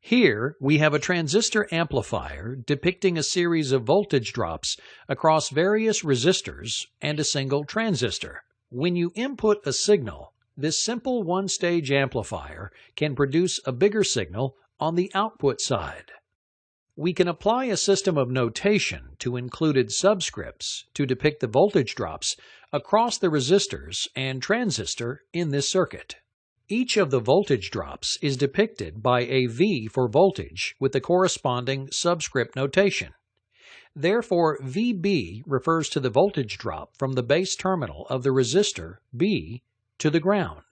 Here, we have a transistor amplifier depicting a series of voltage drops across various resistors and a single transistor. When you input a signal, this simple one-stage amplifier can produce a bigger signal on the output side. We can apply a system of notation to included subscripts to depict the voltage drops across the resistors and transistor in this circuit. Each of the voltage drops is depicted by a V for voltage with the corresponding subscript notation. Therefore, VB refers to the voltage drop from the base terminal of the resistor B to the ground.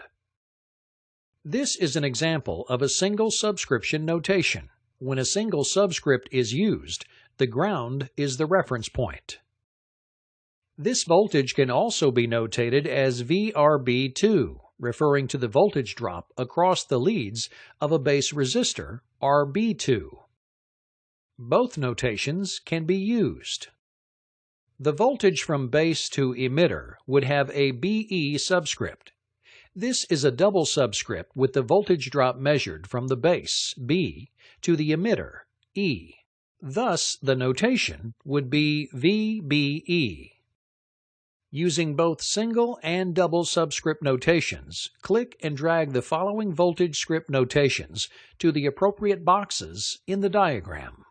This is an example of a single subscription notation. When a single subscript is used, the ground is the reference point. This voltage can also be notated as VRB2, referring to the voltage drop across the leads of a base resistor, RB2. Both notations can be used. The voltage from base to emitter would have a BE subscript. This is a double subscript with the voltage drop measured from the base, B, to the emitter, E. Thus, the notation would be VBE. Using both single and double subscript notations, click and drag the following voltage script notations to the appropriate boxes in the diagram.